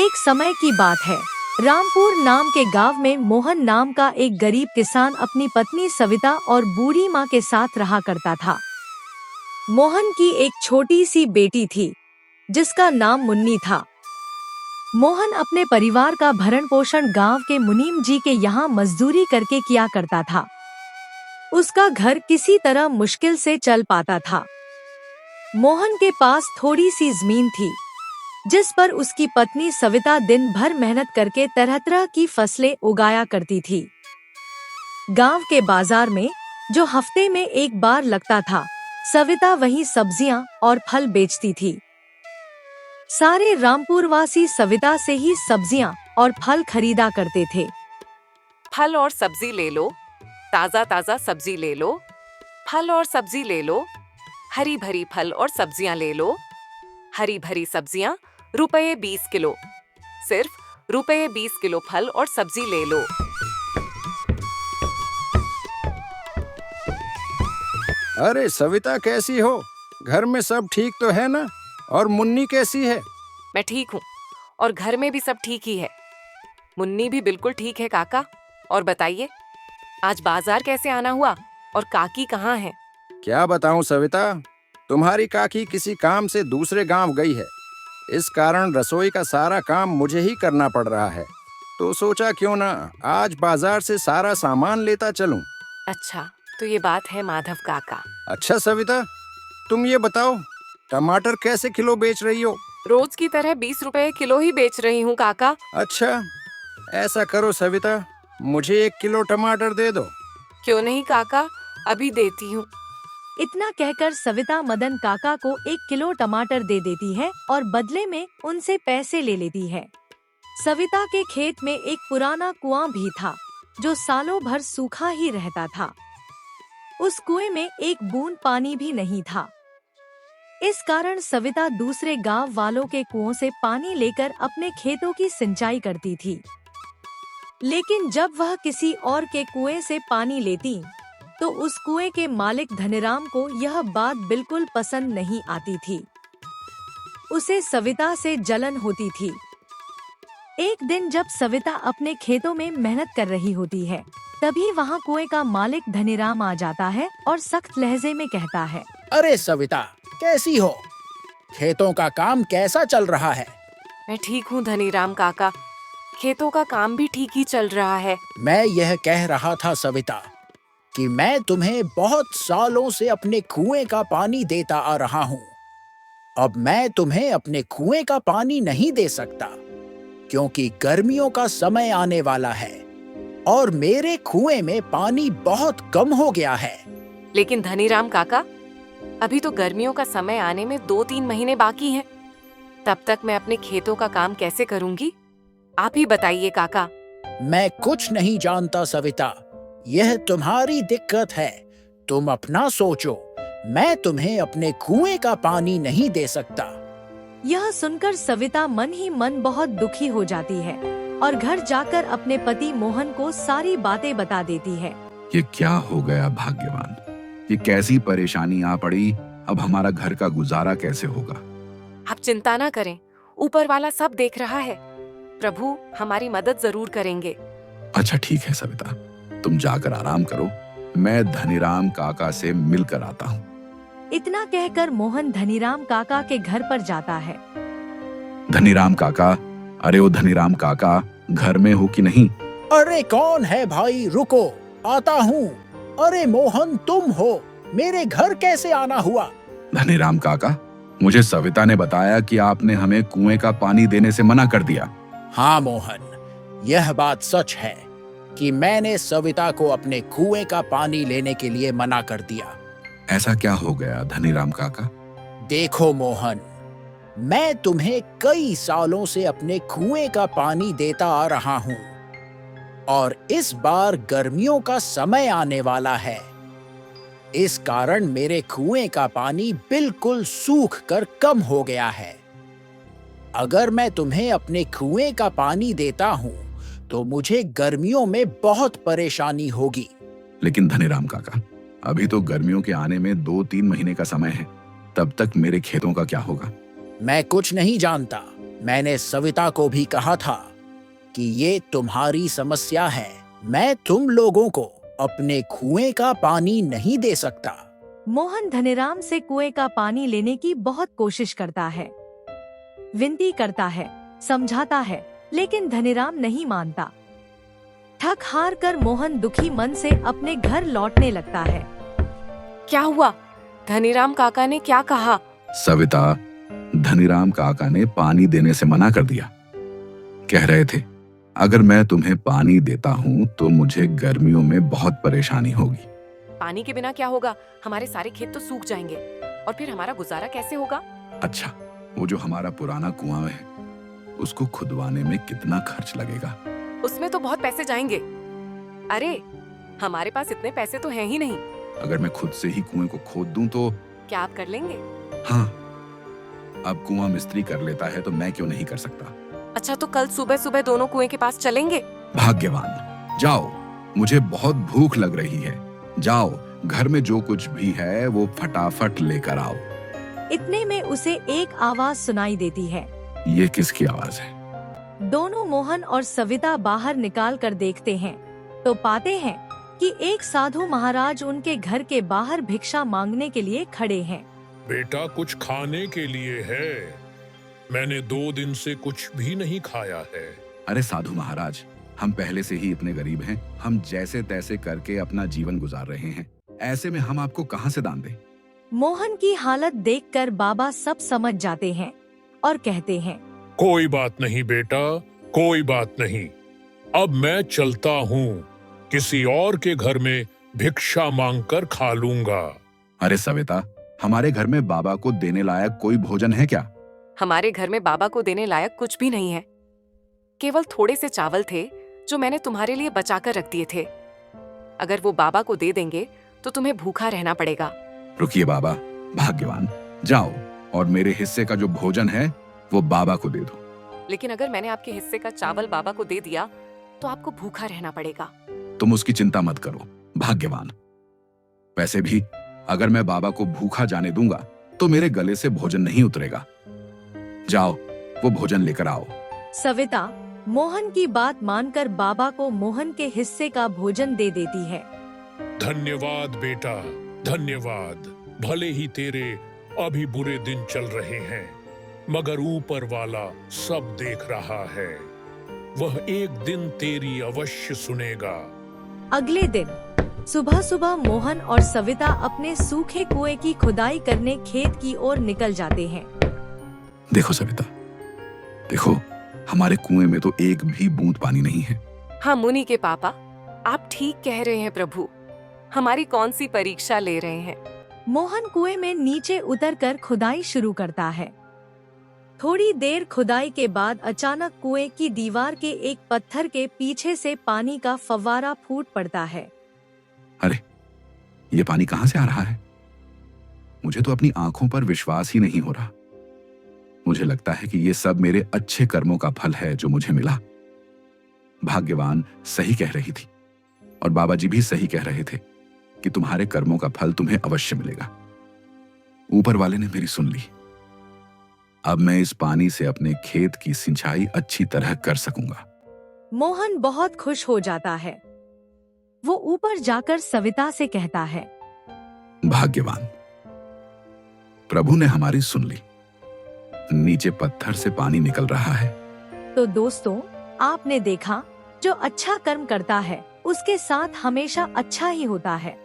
एक समय की बात है। रामपुर नाम के गांव में मोहन नाम का एक गरीब किसान अपनी पत्नी सविता और बूढ़ी माँ के साथ रहा करता था। मोहन की एक छोटी सी बेटी थी जिसका नाम मुन्नी था। मोहन अपने परिवार का भरण पोषण गांव के मुनीम जी के यहाँ मजदूरी करके किया करता था। उसका घर किसी तरह मुश्किल से चल पाता था। मोहन के पास थोड़ी सी जमीन थी जिस पर उसकी पत्नी सविता दिन भर मेहनत करके तरह तरह की फसलें उगाया करती थी। गांव के बाजार में जो हफ्ते में एक बार लगता था, सविता वहीं सब्जियां और फल बेचती थी। सारे रामपुरवासी सविता से ही सब्जियां और फल खरीदा करते थे। फल और सब्जी ले लो, ताजा ताजा सब्जी ले लो, फल और सब्जी ले लो, हरी भरी फल और सब्जियां ले लो, हरी भरी सब्जियां रुपये 20 किलो, सिर्फ रुपये 20 किलो फल और सब्जी ले लो। अरे सविता, कैसी हो? घर में सब ठीक तो है ना? और मुन्नी कैसी है? मैं ठीक हूँ और घर में भी सब ठीक ही है। मुन्नी भी बिल्कुल ठीक है काका। और बताइए, आज बाजार कैसे आना हुआ और काकी कहाँ है? क्या बताऊं सविता, तुम्हारी काकी किसी काम से दूसरे गांव गई है। इस कारण रसोई का सारा काम मुझे ही करना पड़ रहा है। तो सोचा क्यों ना आज बाजार से सारा सामान लेता चलूं। अच्छा, तो ये बात है माधव काका। अच्छा सविता, तुम ये बताओ, टमाटर कैसे किलो बेच रही हो? रोज की तरह 20 रुपए किलो ही बेच रही हूँ काका। अच्छा, ऐसा करो सविता, मुझे 1 किलो टमाटर दे दो। क्यों नहीं काका, अभी देती हूँ। इतना कहकर सविता मदन काका को 1 किलो टमाटर दे देती है और बदले में उनसे पैसे ले लेती है। सविता के खेत में एक पुराना कुआं भी था जो सालों भर सूखा ही रहता था। उस कुएं में एक बूंद पानी भी नहीं था। इस कारण सविता दूसरे गांव वालों के कुओं से पानी लेकर अपने खेतों की सिंचाई करती थी। लेकिन जब वह किसी और के कुएं से पानी लेती तो उस कुएं के मालिक धनीराम को यह बात बिल्कुल पसंद नहीं आती थी। उसे सविता से जलन होती थी। एक दिन जब सविता अपने खेतों में मेहनत कर रही होती है, तभी वहाँ कुएं का मालिक धनीराम आ जाता है और सख्त लहजे में कहता है, अरे सविता, कैसी हो? खेतों का काम कैसा चल रहा है? मैं ठीक हूँ धनीराम काका, खेतों का काम भी ठीक ही चल रहा है। मैं यह कह रहा था सविता कि मैं तुम्हें बहुत सालों से अपने कुएं का पानी देता आ रहा हूँ। अब मैं तुम्हें अपने कुएं का पानी नहीं दे सकता क्योंकि गर्मियों का समय आने वाला है और मेरे कुएं में पानी बहुत कम हो गया है। लेकिन धनीराम काका, अभी तो गर्मियों का समय आने में 2-3 महीने बाकी हैं। तब तक मैं अपने खेतों का काम कैसे करूंगी? आप ही बताइए काका। मैं कुछ नहीं जानता सविता, यह तुम्हारी दिक्कत है। तुम अपना सोचो, मैं तुम्हें अपने कुएं का पानी नहीं दे सकता। यह सुनकर सविता मन ही मन बहुत दुखी हो जाती है और घर जाकर अपने पति मोहन को सारी बातें बता देती है। ये क्या हो गया भाग्यवान, ये कैसी परेशानी आ पड़ी। अब हमारा घर का गुजारा कैसे होगा? आप चिंता ना करें, ऊपर वाला सब देख रहा है। प्रभु हमारी मदद जरूर करेंगे। अच्छा ठीक है सविता, तुम जाकर आराम करो, मैं धनीराम काका से मिलकर आता हूँ। इतना कहकर मोहन धनीराम काका के घर पर जाता है। धनीराम काका, अरे ओ धनीराम काका, घर में हो कि नहीं? अरे कौन है भाई, रुको, आता हूँ। अरे मोहन, तुम हो? मेरे घर कैसे आना हुआ? धनीराम काका, मुझे सविता ने बताया कि आपने हमें कुएं का पानी देने से मना कर दिया। हाँ मोहन, यह बात सच है कि मैंने सविता को अपने कुएं का पानी लेने के लिए मना कर दिया। ऐसा क्या हो गया धनीराम काका? देखो मोहन, मैं तुम्हें कई सालों से अपने कुएं का पानी देता आ रहा हूँ और इस बार गर्मियों का समय आने वाला है। इस कारण मेरे कुएं का पानी बिल्कुल सूख कर कम हो गया है। अगर मैं तुम्हें अपने कुएं का पानी देता हूँ तो मुझे गर्मियों में बहुत परेशानी होगी। लेकिन धनीराम काका, अभी तो गर्मियों के आने में 2-3 महीने का समय है, तब तक मेरे खेतों का क्या होगा? मैं कुछ नहीं जानता, मैंने सविता को भी कहा था कि ये तुम्हारी समस्या है। मैं तुम लोगों को अपने कुएं का पानी नहीं दे सकता। मोहन धनीराम से कुएं का पानी लेने की बहुत कोशिश करता है, विनती करता है, समझाता है, लेकिन धनीराम नहीं मानता। थक हार कर मोहन दुखी मन से अपने घर लौटने लगता है। क्या हुआ? धनीराम काका ने क्या कहा? सविता, धनीराम काका ने पानी देने से मना कर दिया। कह रहे थे अगर मैं तुम्हें पानी देता हूँ तो मुझे गर्मियों में बहुत परेशानी होगी। पानी के बिना क्या होगा? हमारे सारे खेत तो सूख जाएंगे और फिर हमारा गुजारा कैसे होगा? अच्छा, वो जो हमारा पुराना कुआं है उसको खुदवाने में कितना खर्च लगेगा? उसमें तो बहुत पैसे जाएंगे। अरे हमारे पास इतने पैसे तो हैं ही नहीं। अगर मैं खुद से ही कुएं को खोद दूं तो? क्या आप कर लेंगे? हाँ, अब कुआं मिस्त्री कर लेता है तो मैं क्यों नहीं कर सकता? अच्छा, तो कल सुबह सुबह दोनों कुएं के पास चलेंगे? भाग्यवान, जाओ, मुझे बहुत भूख लग रही है। जाओ, घर में जो कुछ भी है वो फटाफट लेकर आओ। इतने में उसे एक आवाज सुनाई देती है। ये किसकी आवाज है? दोनों मोहन और सविता बाहर निकाल कर देखते हैं तो पाते हैं कि एक साधु महाराज उनके घर के बाहर भिक्षा मांगने के लिए खड़े हैं। बेटा, कुछ खाने के लिए है? मैंने 2 दिन से कुछ भी नहीं खाया है। अरे साधु महाराज, हम पहले से ही इतने गरीब हैं, हम जैसे तैसे करके अपना जीवन गुजार रहे हैं, ऐसे में हम आपको कहां से दान दें? मोहन की हालत देखकर बाबा सब समझ जाते हैं और कहते हैं, कोई बात नहीं बेटा, कोई बात नहीं। अब मैं चलता हूँ, किसी और के घर में भिक्षा मांगकर खा लूंगा। अरे सविता, हमारे घर में बाबा को देने लायक कोई भोजन है क्या? हमारे घर में बाबा को देने लायक कुछ भी नहीं है। केवल थोड़े से चावल थे जो मैंने तुम्हारे लिए बचाकर रख दिए थे। अगर वो बाबा को दे देंगे तो तुम्हें भूखा रहना पड़ेगा। रुकिए बाबा, भाग्यवान, जाओ और मेरे हिस्से का जो भोजन है वो बाबा को दे दो। लेकिन अगर मैंने आपके हिस्से का चावल बाबा को दे दिया तो आपको भूखा रहना पड़ेगा। तुम उसकी चिंता मत करो भाग्यवान। वैसे भी अगर मैं बाबा को भूखा जाने दूंगा तो मेरे गले से भोजन नहीं उतरेगा। जाओ, वो भोजन लेकर आओ। सविता मोहन की बात मानकर बाबा को मोहन के हिस्से का भोजन दे देती है। धन्यवाद बेटा, धन्यवाद। भले ही तेरे अभी बुरे दिन चल रहे हैं, मगर ऊपर वाला सब देख रहा है। वह एक दिन तेरी अवश्य सुनेगा। अगले दिन सुबह सुबह मोहन और सविता अपने सूखे कुएं की खुदाई करने खेत की ओर निकल जाते हैं। देखो सविता, देखो, हमारे कुएं में तो एक भी बूंद पानी नहीं है। हाँ मुनि के पापा, आप ठीक कह रहे हैं प्रभु। हमारी कौन सी परीक्षा ले रहे हैं? मोहन कुएं में नीचे उतरकर खुदाई शुरू करता है। थोड़ी देर खुदाई के बाद अचानक कुएं की दीवार के एक पत्थर के पीछे से पानी का फव्वारा फूट पड़ता है। अरे, ये पानी कहां से आ रहा है? मुझे तो अपनी आंखों पर विश्वास ही नहीं हो रहा। मुझे लगता है कि ये सब मेरे अच्छे कर्मों का फल है जो मुझे मिला। भाग्यवान सही कह रही थी और बाबा जी भी सही कह रहे थे कि तुम्हारे कर्मों का फल तुम्हें अवश्य मिलेगा। ऊपर वाले ने मेरी सुन ली। अब मैं इस पानी से अपने खेत की सिंचाई अच्छी तरह कर सकूंगा। मोहन बहुत खुश हो जाता है। वो ऊपर जाकर सविता से कहता है, भाग्यवान, प्रभु ने हमारी सुन ली। नीचे पत्थर से पानी निकल रहा है। तो दोस्तों, आपने देखा, जो अच्छा कर्म करता है उसके साथ हमेशा अच्छा ही होता है।